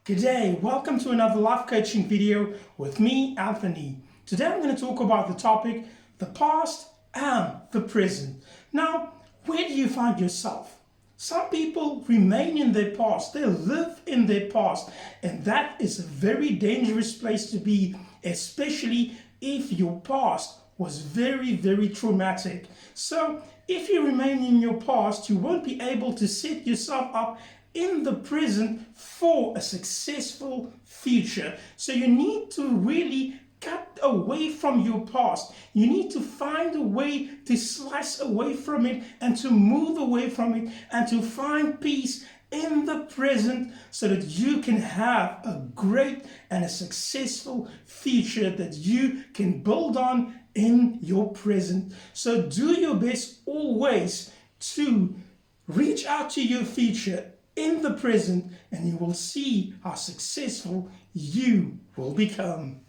Good day, welcome to another life coaching video with me, Anthony. Today I'm going to talk about the topic, the past and the present. Now, where do you find yourself? Some people remain in their past, they live in their past, and that is a very dangerous place to be, especially if your past was very traumatic. So, if you remain in your past, you won't be able to set yourself up in the present for a successful future. So you need to really cut away from your past. You need to find a way to slice away from it and to move away from it and to find peace in the present so that you can have a great and a successful future that you can build on in your present. So do your best always to reach out to your future in the present, and you will see how successful you will become.